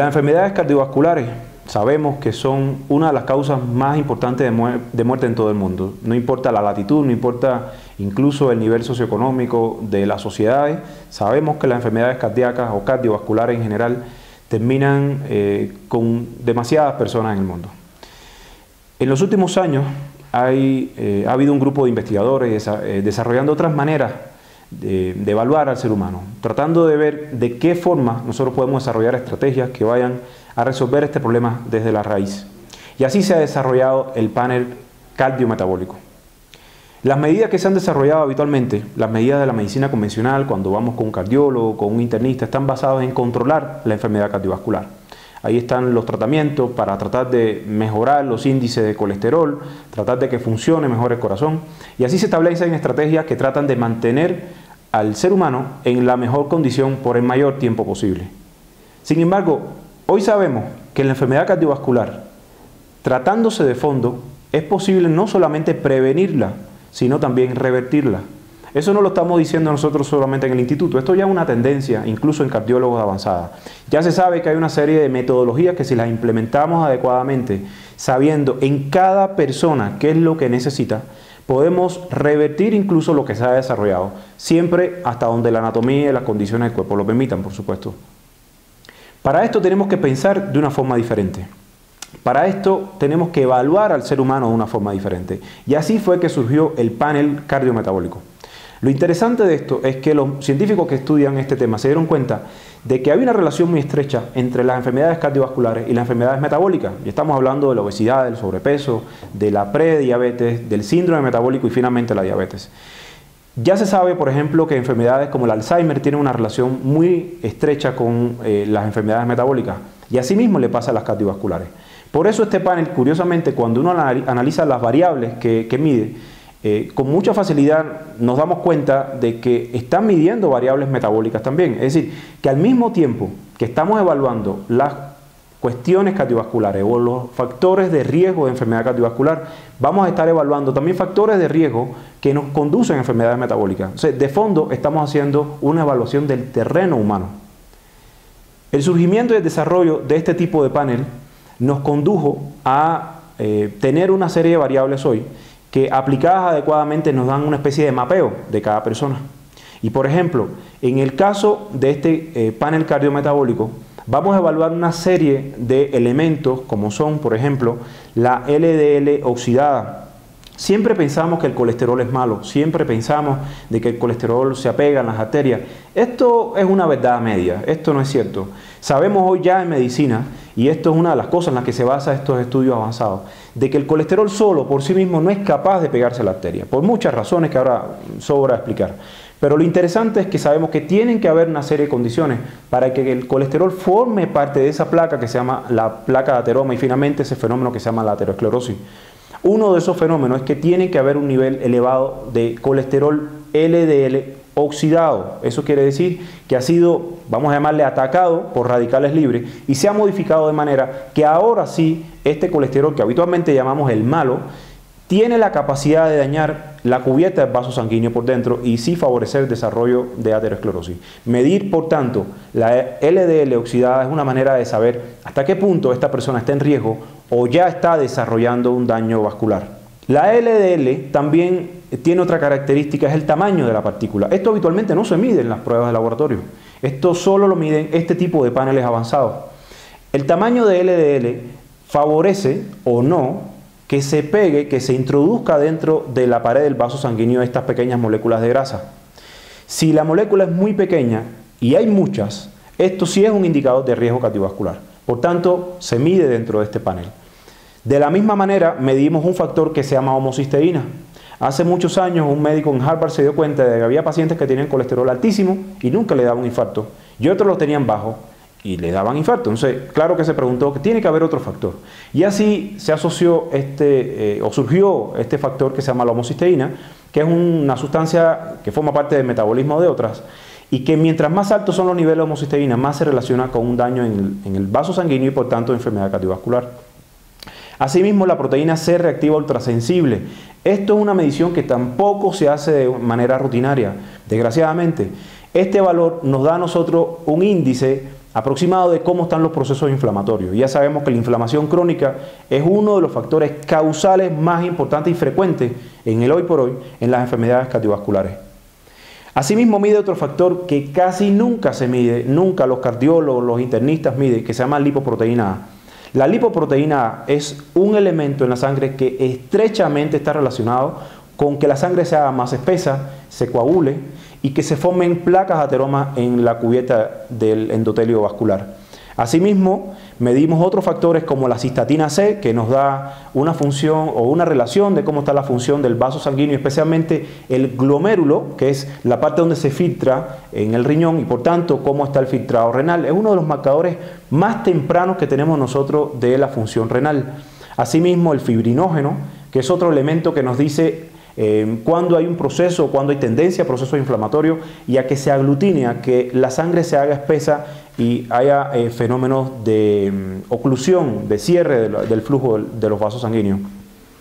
Las enfermedades cardiovasculares sabemos que son una de las causas más importantes de muerte en todo el mundo. No importa la latitud, no importa incluso el nivel socioeconómico de las sociedades. Sabemos que las enfermedades cardíacas o cardiovasculares en general terminan con demasiadas personas en el mundo. En los últimos años ha habido un grupo de investigadores desarrollando otras maneras de evaluar al ser humano, tratando de ver de qué forma nosotros podemos desarrollar estrategias que vayan a resolver este problema desde la raíz. Y así se ha desarrollado el panel cardiometabólico. Las medidas que se han desarrollado habitualmente, las medidas de la medicina convencional, cuando vamos con un cardiólogo, con un internista, están basadas en controlar la enfermedad cardiovascular. Ahí están los tratamientos para tratar de mejorar los índices de colesterol, tratar de que funcione mejor el corazón. Y así se establecen estrategias que tratan de mantener al ser humano en la mejor condición por el mayor tiempo posible. Sin embargo, hoy sabemos que la enfermedad cardiovascular, tratándose de fondo, es posible no solamente prevenirla, sino también revertirla. Eso no lo estamos diciendo nosotros solamente en el instituto, esto ya es una tendencia, incluso en cardiólogos de avanzada. Ya se sabe que hay una serie de metodologías que si las implementamos adecuadamente, sabiendo en cada persona qué es lo que necesita, podemos revertir incluso lo que se ha desarrollado, siempre hasta donde la anatomía y las condiciones del cuerpo lo permitan, por supuesto. Para esto tenemos que pensar de una forma diferente. Para esto tenemos que evaluar al ser humano de una forma diferente. Y así fue que surgió el panel cardiometabólico. Lo interesante de esto es que los científicos que estudian este tema se dieron cuenta de que había una relación muy estrecha entre las enfermedades cardiovasculares y las enfermedades metabólicas. Y estamos hablando de la obesidad, del sobrepeso, de la prediabetes, del síndrome metabólico y finalmente la diabetes. Ya se sabe, por ejemplo, que enfermedades como el Alzheimer tienen una relación muy estrecha con las enfermedades metabólicas. Y asimismo le pasa a las cardiovasculares. Por eso este panel, curiosamente, cuando uno analiza las variables que mide, con mucha facilidad nos damos cuenta de que están midiendo variables metabólicas también. Es decir, que al mismo tiempo que estamos evaluando las cuestiones cardiovasculares o los factores de riesgo de enfermedad cardiovascular, vamos a estar evaluando también factores de riesgo que nos conducen a enfermedades metabólicas. O sea, de fondo estamos haciendo una evaluación del terreno humano. El surgimiento y el desarrollo de este tipo de panel nos condujo a tener una serie de variables hoy que aplicadas adecuadamente nos dan una especie de mapeo de cada persona. Y por ejemplo, en el caso de este panel cardiometabólico, vamos a evaluar una serie de elementos como son, por ejemplo, la LDL oxidada. Siempre pensamos que el colesterol es malo, siempre pensamos de que el colesterol se apega en las arterias. Esto es una verdad media, esto no es cierto. Sabemos hoy ya en medicina, y esto es una de las cosas en las que se basan estos estudios avanzados, de que el colesterol solo por sí mismo no es capaz de pegarse a la arteria, por muchas razones que ahora sobra explicar. Pero lo interesante es que sabemos que tienen que haber una serie de condiciones para que el colesterol forme parte de esa placa que se llama la placa de ateroma y finalmente ese fenómeno que se llama la aterosclerosis. Uno de esos fenómenos es que tiene que haber un nivel elevado de colesterol LDL oxidado. Eso quiere decir que ha sido, vamos a llamarle, atacado por radicales libres y se ha modificado de manera que ahora sí este colesterol que habitualmente llamamos el malo tiene la capacidad de dañar la cubierta del vaso sanguíneo por dentro y sí favorecer el desarrollo de aterosclerosis. Medir, por tanto, la LDL oxidada es una manera de saber hasta qué punto esta persona está en riesgo o ya está desarrollando un daño vascular. La LDL también tiene otra característica, es el tamaño de la partícula. Esto habitualmente no se mide en las pruebas de laboratorio. Esto solo lo miden este tipo de paneles avanzados. El tamaño de LDL favorece o no que se pegue, que se introduzca dentro de la pared del vaso sanguíneo estas pequeñas moléculas de grasa. Si la molécula es muy pequeña y hay muchas, esto sí es un indicador de riesgo cardiovascular. Por tanto, se mide dentro de este panel. De la misma manera, medimos un factor que se llama homocisteína. Hace muchos años un médico en Harvard se dio cuenta de que había pacientes que tenían colesterol altísimo y nunca le daban un infarto, y otros lo tenían bajo y le daban infarto. Entonces, claro que se preguntó que tiene que haber otro factor. Y así se asoció o surgió este factor que se llama la homocisteína, que es una sustancia que forma parte del metabolismo de otras, y que mientras más altos son los niveles de homocisteína, más se relaciona con un daño en el vaso sanguíneo y por tanto enfermedad cardiovascular. Asimismo, la proteína C reactiva ultrasensible. Esto es una medición que tampoco se hace de manera rutinaria, desgraciadamente. Este valor nos da a nosotros un índice aproximado de cómo están los procesos inflamatorios. Ya sabemos que la inflamación crónica es uno de los factores causales más importantes y frecuentes en el hoy por hoy en las enfermedades cardiovasculares. Asimismo mide otro factor que casi nunca se mide, nunca los cardiólogos, los internistas miden, que se llama lipoproteína A. La lipoproteína A es un elemento en la sangre que estrechamente está relacionado con que la sangre se haga más espesa, se coagule y que se formen placas ateromas en la cubierta del endotelio vascular. Asimismo, medimos otros factores como la cistatina C, que nos da una función o una relación de cómo está la función del vaso sanguíneo, especialmente el glomérulo, que es la parte donde se filtra en el riñón, y por tanto cómo está el filtrado renal. Es uno de los marcadores más tempranos que tenemos nosotros de la función renal. Asimismo, el fibrinógeno, que es otro elemento que nos dice cuando hay un proceso, cuando hay tendencia a procesos inflamatorios y a que se aglutine, a que la sangre se haga espesa y haya fenómenos de oclusión, de cierre del flujo de los vasos sanguíneos.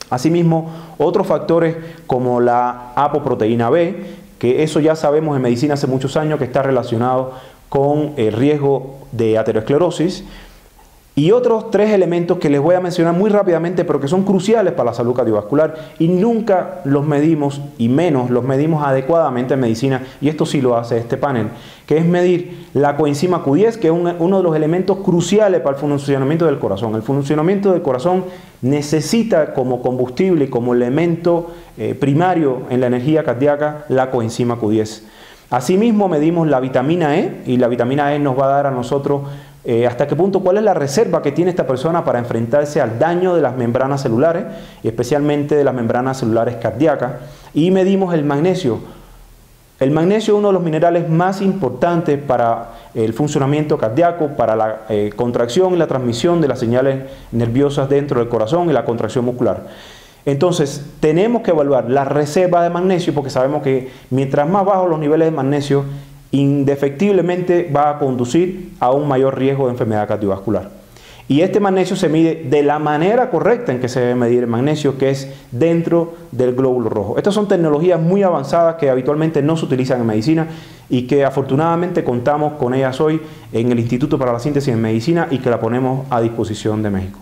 Asimismo, otros factores como la apoproteína B, que eso ya sabemos en medicina hace muchos años que está relacionado con el riesgo de aterosclerosis. Y otros tres elementos que les voy a mencionar muy rápidamente, pero que son cruciales para la salud cardiovascular y nunca los medimos, y menos los medimos adecuadamente en medicina, y esto sí lo hace este panel, que es medir la coenzima Q10, que es uno de los elementos cruciales para el funcionamiento del corazón. El funcionamiento del corazón necesita como combustible y como elemento primario en la energía cardíaca la coenzima Q10. Asimismo medimos la vitamina E, y la vitamina E nos va a dar a nosotros hasta qué punto, cuál es la reserva que tiene esta persona para enfrentarse al daño de las membranas celulares, y especialmente de las membranas celulares cardíacas. Y medimos el magnesio. El magnesio es uno de los minerales más importantes para el funcionamiento cardíaco, para la contracción y la transmisión de las señales nerviosas dentro del corazón y la contracción muscular. Entonces, tenemos que evaluar la reserva de magnesio, porque sabemos que mientras más bajos los niveles de magnesio, indefectiblemente va a conducir a un mayor riesgo de enfermedad cardiovascular. Y este magnesio se mide de la manera correcta en que se debe medir el magnesio, que es dentro del glóbulo rojo. Estas son tecnologías muy avanzadas que habitualmente no se utilizan en medicina y que afortunadamente contamos con ellas hoy en el Instituto para la Síntesis en Medicina y que la ponemos a disposición de México.